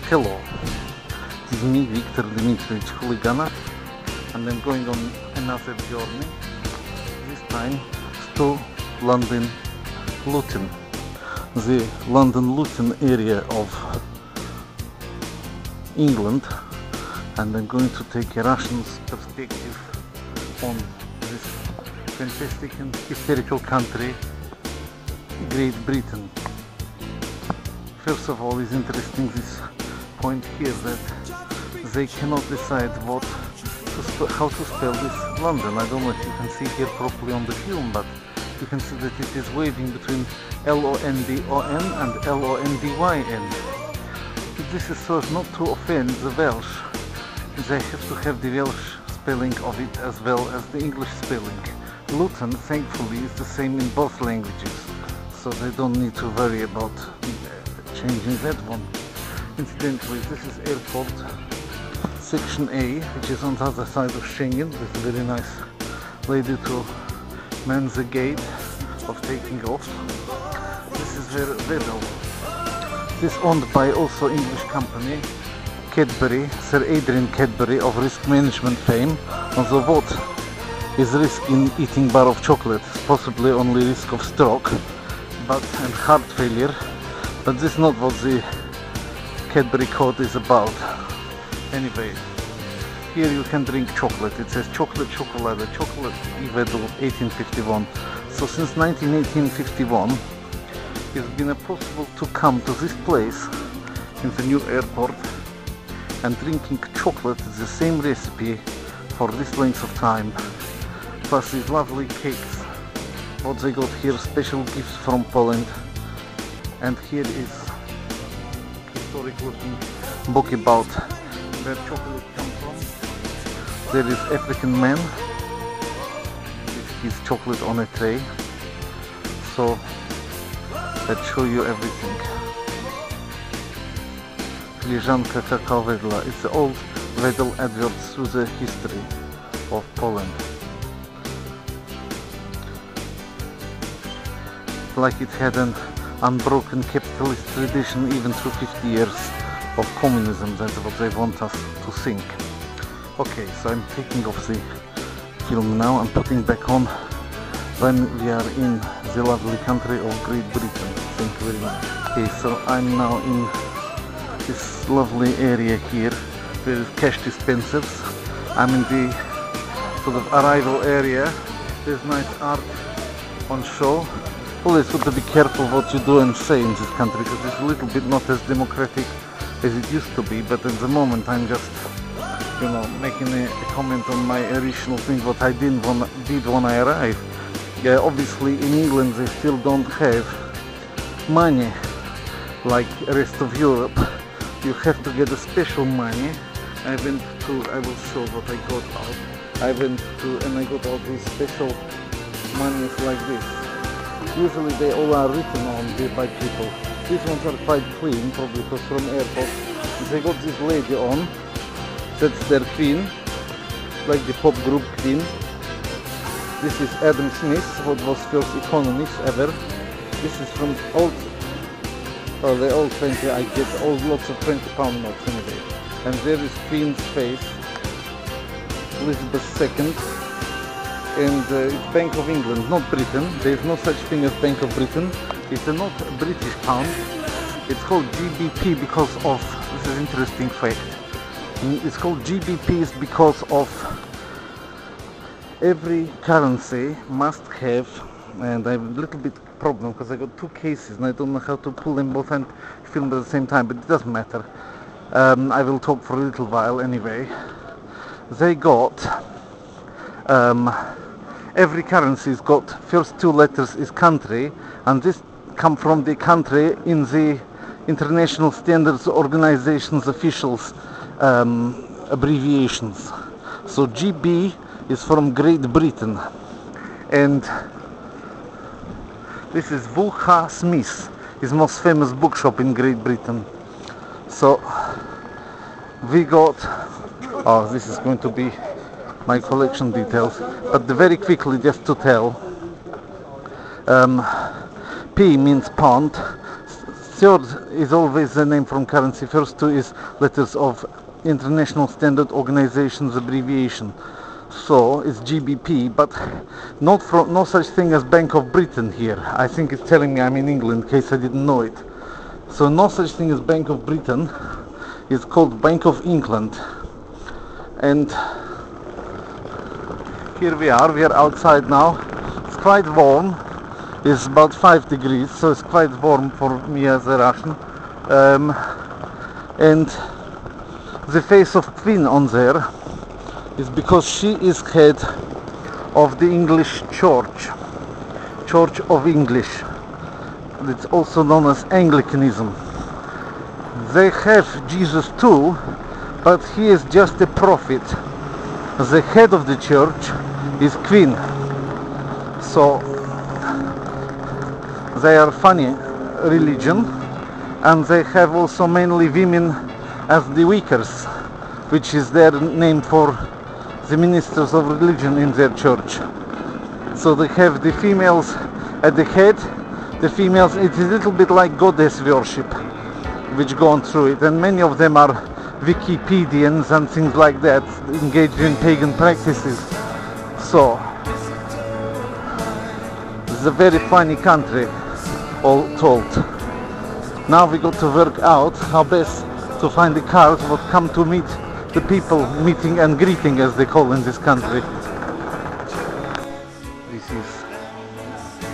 Hello, this is me, Viktor Dmitryevich Huliganov, and I'm going on another journey, this time to London Luton, the London Luton area of England, and I'm going to take a Russian perspective on this fantastic and historical country, Great Britain. First of all, is interesting this point here that they cannot decide how to spell this London. I don't know if you can see here properly on the film, but you can see that it is waving between L-O-N-D-O-N and L-O-N-D-Y-N. This is so as not to offend the Welsh. They have to have the Welsh spelling of it as well as the English spelling. Luton, thankfully, is the same in both languages, so they don't need to worry about changing that one. Incidentally, this is airport section A, which is on the other side of Schengen, with a very nice lady to man the gate of taking off. This is their Vedel. This is owned by also English company Cadbury, Sir Adrian Cadbury of risk management fame. Although what is risk in eating bar of chocolate? Possibly only risk of stroke and heart failure. But this is not what the Cadbury code is about. Anyway, here you can drink chocolate. It says chocolate, chocolate, chocolate, Vedel 1851. So since 1851, it's been possible to come to this place in the new airport and drinking chocolate is the same recipe for this length of time. Plus these lovely cakes. What they got here, special gifts from Poland. And here is historic looking book about where chocolate comes from. There is African man with his chocolate on a tray. So let's show you everything. Filiżanka kakao Wedla. It's the old Wedel adverts through the history of Poland. Like it had an unbroken capitalist tradition even through 50 years of communism. That's what they want us to think. Okay, so I'm taking off the film now and putting back on when we are in the lovely country of Great Britain. Thank you very much. Okay, so I'm now in this lovely area here where cash dispensers. I'm in the sort of arrival area. There's nice art on show. Always got to be careful what you do and say in this country, because it's a little bit not as democratic as it used to be, but at the moment I'm just, you know, making a comment on my original thing, what I did when I arrived. Yeah, obviously in England they still don't have money like the rest of Europe. You have to get a special money. I will show what I got out. I got all these special monies like this. Usually they all are written on by people. These ones are quite clean, probably because from airport. They got this lady on, that's their queen, like the pop group Queen. This is Adam Smith, what was first economist ever. This is from the old 20, I get lots of £20 notes anyway. And there is Queen's face, Elizabeth II. And it's Bank of England, not Britain. There is no such thing as Bank of Britain. It's not a British pound. It's called GBP because of, this is an interesting fact. It's called GBPs because of every currency must have, and I have a little bit problem because I got two cases and I don't know how to pull them both and film at the same time, but it doesn't matter. I will talk for a little while anyway. They got every currency's got first two letters is country, and this come from the country in the International Standards Organization's officials abbreviations. So GB is from Great Britain, and this is Warsaw Smith, his most famous bookshop in Great Britain. So we got, oh, this is going to be my collection details, but very quickly just to tell, P means pound, Third is always the name from currency. First two is letters of International Standard Organization's abbreviation. So it's GBP, but no such thing as Bank of Britain here. I think it's telling me I'm in England, in case I didn't know it. So no such thing as Bank of Britain. It's called Bank of England. And here we are outside now. It's quite warm. It's about 5 degrees, so it's quite warm for me as a Russian. And the face of Queen on there is because she is head of the English Church of English. It's also known as Anglicanism. They have Jesus too, but he is just a prophet. The head of the church is Queen. So they are funny religion, and they have also mainly women as the vicars, which is their name for the ministers of religion in their church. So they have the females at the head. The females, it is a little bit like goddess worship which go on through it, and many of them are Wikipedians and things like that, engaged in pagan practices. So it's a very funny country, all told. Now we got to work out how best to find the cars that come to meet the people, meeting and greeting as they call in this country. This is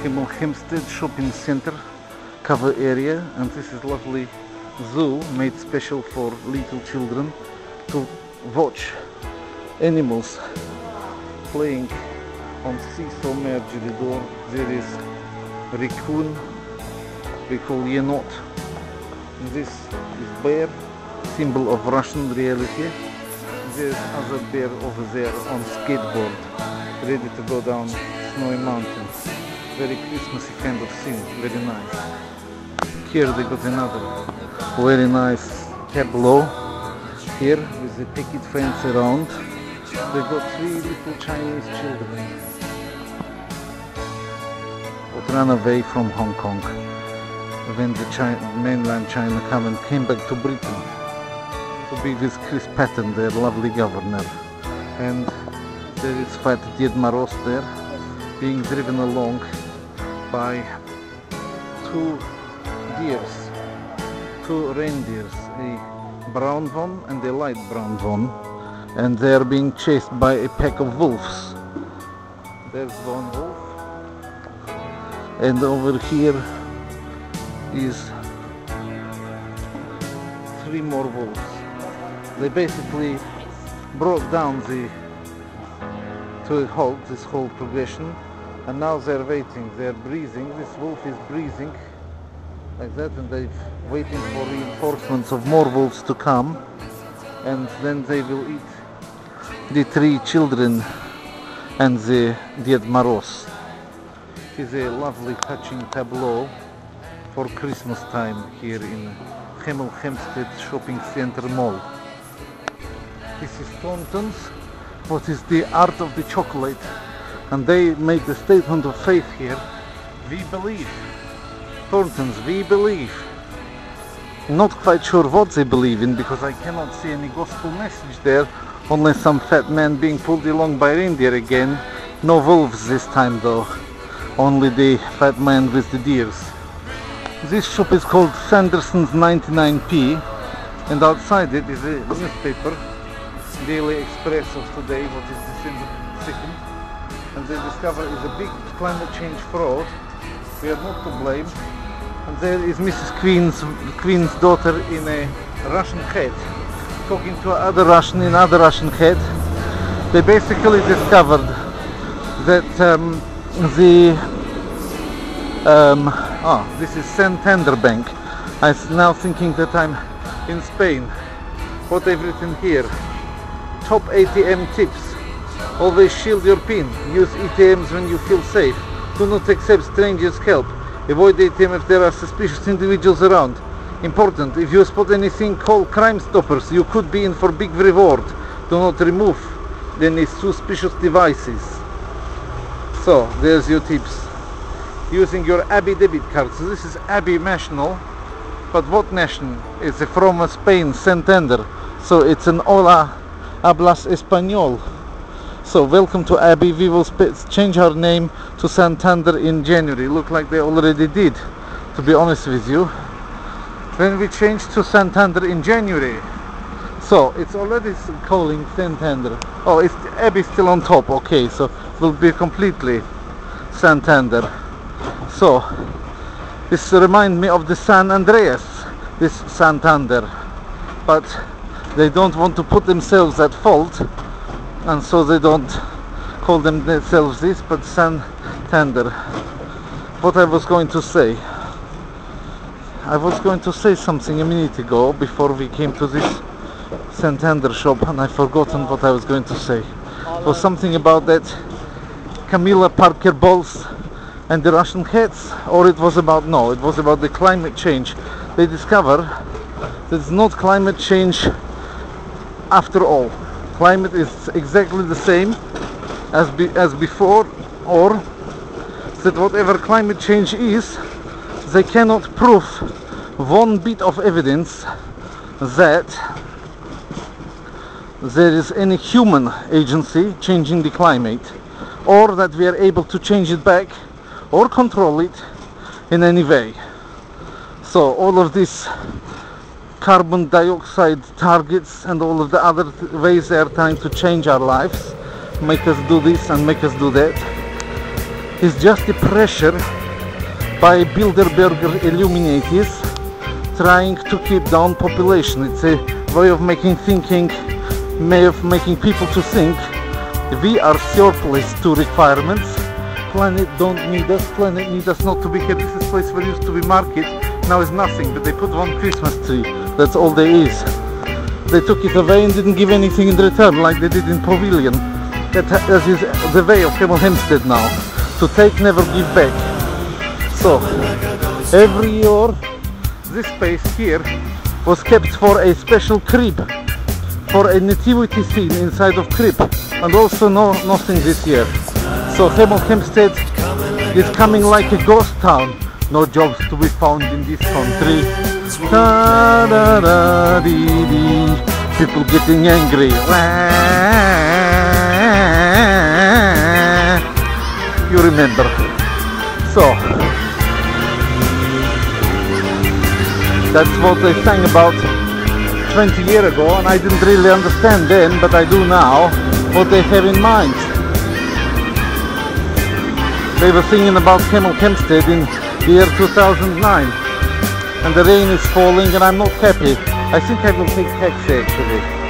Hemel Hempstead shopping center cover area, and this is lovely zoo made special for little children to watch animals playing on seesaw mergeridor. There is raccoon, we call yenot. This is bear, symbol of Russian reality. There's other bear over there on skateboard, ready to go down snowy mountains. Very Christmassy kind of scene, very nice. Here they got another very nice tableau here with the picket fence around. They got 3 little Chinese children that ran away from Hong Kong when the mainland China came back to Britain to be with Chris Patton, their lovely governor. And there is Fat Ded Moroz there, being driven along by 2 reindeers, a brown one and a light brown one, and they are being chased by a pack of wolves. There's one wolf, and over here is 3 more wolves. They basically brought down to a halt this whole progression, and now they're waiting, they're breathing. This wolf is breathing like that, and they're waiting for reinforcements of more wolves to come, and then they will eat the 3 children and the Ded Moroz. It is a lovely touching tableau for Christmas time here in Hemel Hempstead Shopping Center Mall. This is Thornton's, what is the art of the chocolate, and they made the statement of faith here. We believe. Thornton's, we believe. Not quite sure what they believe in, because I cannot see any gospel message there, only some fat man being pulled along by reindeer again. No wolves this time though, only the fat man with the deers. This shop is called Sanderson's 99p, and outside it is a newspaper, Daily Express of today, what is December 2nd, and they discover is a big climate change fraud. We are not to blame. And there is Mrs. Queen's daughter in a Russian hat, talking to another Russian in other Russian hat. They basically discovered that this is Santander Bank. I'm now thinking that I'm in Spain. What they've written here: top ATM tips. Always shield your PIN. Use ATMs when you feel safe. Do not accept strangers' help. Avoid the ATM if there are suspicious individuals around. Important, if you spot anything, call Crime Stoppers. You could be in for big reward. Do not remove any suspicious devices. So, there's your tips. Using your Abbey debit card. So this is Abbey National, But what nation? It's from Spain, Santander. So it's an hola, hablas español. So welcome to Abbey. We will change our name to Santander in January. Look like they already did, to be honest with you. When we changed to Santander in January, so it's already calling Santander. Oh, it's Abbey still on top. Okay, so it will be completely Santander. So this reminds me of the San Andreas, this Santander, but they don't want to put themselves at fault, and so they don't call themselves this, but Santander. What I was going to say, something a minute ago before we came to this Santander shop, and I've forgotten what I was going to say. It was something about that Camilla Parker Bowles and the Russian hats, or it was about the climate change. They discover that it's not climate change after all. Climate is exactly the same as before, or that whatever climate change is, they cannot prove one bit of evidence that there is any human agency changing the climate, or that we are able to change it back or control it in any way. So all of these carbon dioxide targets and all of the other ways they are trying to change our lives, make us do this and make us do that, is just the pressure by Bilderberger Illuminatis trying to keep down population. It's a way of making people to think we are surplus to requirements. Planet don't need us. Planet needs us not to be here. This is place where used to be market. Now is nothing, but they put one Christmas tree. That's all there is. They took it away and didn't give anything in return, like they did in Pavilion. That is the way of Hemel Hempstead now. To take, never give back. So every year this space here was kept for a special crib, for a nativity scene inside of crib, and also nothing this year. So Hemel Hempstead is coming like a ghost town. No jobs to be found in this country. Da, da, da, dee, dee. People getting angry. You remember. So that's what they sang about 20 years ago, and I didn't really understand then, but I do now what they have in mind. They were singing about Hemel Hempstead in the year 2009, and the rain is falling and I'm not happy. I think I will take taxi actually.